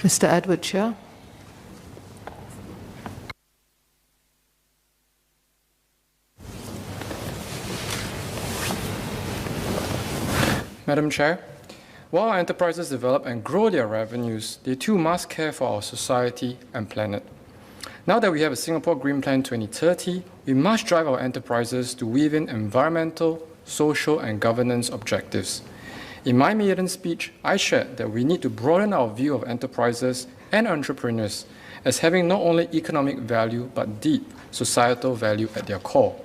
Mr. Edward Chia. Madam Chair, while our enterprises develop and grow their revenues, they too must care for our society and planet. Now that we have a Singapore Green Plan 2030, we must drive our enterprises to weave in environmental, social, and governance objectives. In my maiden speech, I shared that we need to broaden our view of enterprises and entrepreneurs as having not only economic value but deep societal value at their core.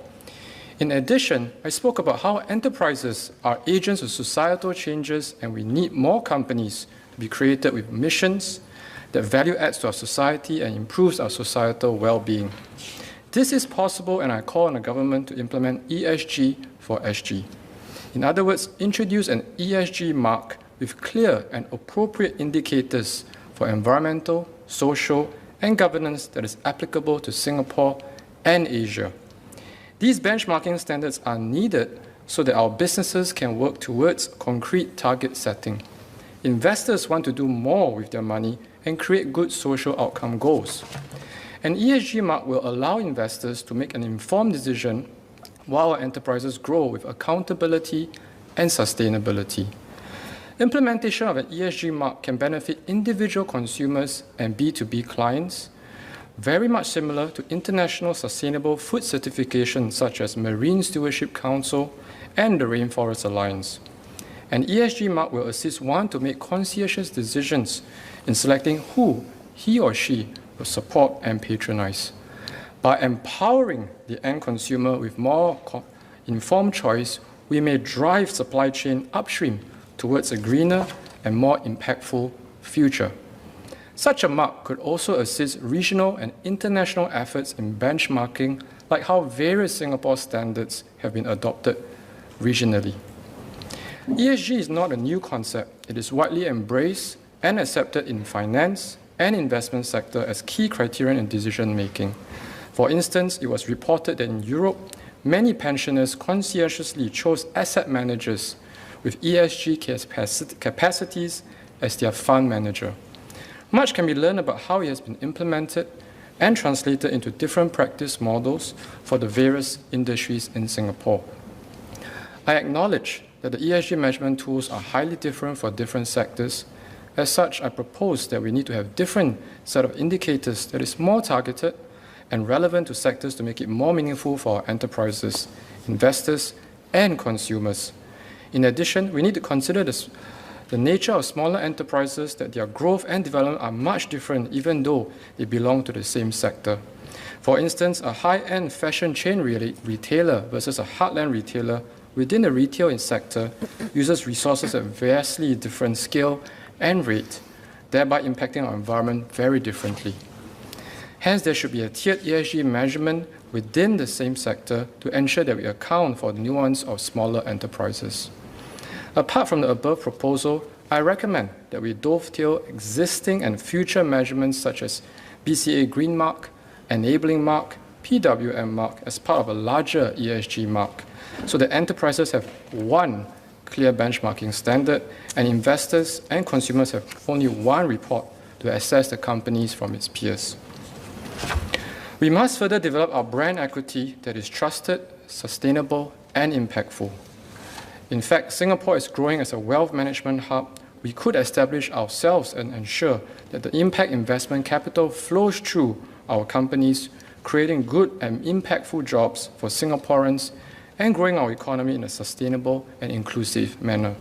In addition, I spoke about how enterprises are agents of societal changes and we need more companies to be created with missions that value adds to our society and improves our societal well-being. This is possible, and I call on the government to implement ESG for SG. In other words, introduce an ESG mark with clear and appropriate indicators for environmental, social, and governance that is applicable to Singapore and Asia. These benchmarking standards are needed so that our businesses can work towards concrete target setting. Investors want to do more with their money and create good social outcome goals. An ESG mark will allow investors to make an informed decision while our enterprises grow with accountability and sustainability. Implementation of an ESG mark can benefit individual consumers and B2B clients, very much similar to international sustainable food certification such as Marine Stewardship Council and the Rainforest Alliance. An ESG mark will assist one to make conscientious decisions in selecting who he or she will support and patronize. By empowering the end consumer with more informed choice, we may drive supply chain upstream towards a greener and more impactful future. Such a mark could also assist regional and international efforts in benchmarking, like how various Singapore standards have been adopted regionally. ESG is not a new concept. It is widely embraced and accepted in finance and investment sector as key criterion in decision making. For instance, it was reported that in Europe, many pensioners conscientiously chose asset managers with ESG capacities as their fund manager. Much can be learned about how it has been implemented and translated into different practice models for the various industries in Singapore. I acknowledge that the ESG measurement tools are highly different for different sectors. As such, I propose that we need to have different set of indicators that is more targeted and relevant to sectors to make it more meaningful for our enterprises, investors, and consumers. In addition, we need to consider the nature of smaller enterprises, that their growth and development are much different even though they belong to the same sector. For instance, a high-end fashion chain retailer versus a heartland retailer within the retail sector uses resources at vastly different scale and rate, thereby impacting our environment very differently. Hence, there should be a tiered ESG measurement within the same sector to ensure that we account for the nuance of smaller enterprises. Apart from the above proposal, I recommend that we dovetail existing and future measurements such as BCA Green Mark, Enabling Mark, PWM Mark as part of a larger ESG mark, so that enterprises have one clear benchmarking standard and investors and consumers have only one report to assess the companies from its peers. We must further develop our brand equity that is trusted, sustainable, and impactful. In fact, Singapore is growing as a wealth management hub. We could establish ourselves and ensure that the impact investment capital flows through our companies, creating good and impactful jobs for Singaporeans and growing our economy in a sustainable and inclusive manner.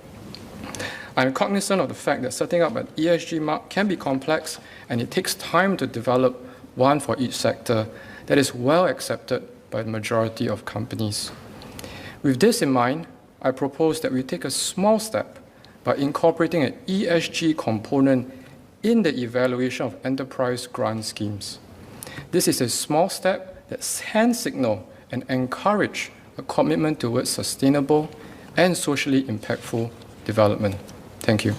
I am cognizant of the fact that setting up an ESG mark can be complex and it takes time to develop one for each sector that is well accepted by the majority of companies. With this in mind, I propose that we take a small step by incorporating an ESG component in the evaluation of enterprise grant schemes. This is a small step that can signal and encourage a commitment towards sustainable and socially impactful development. Thank you.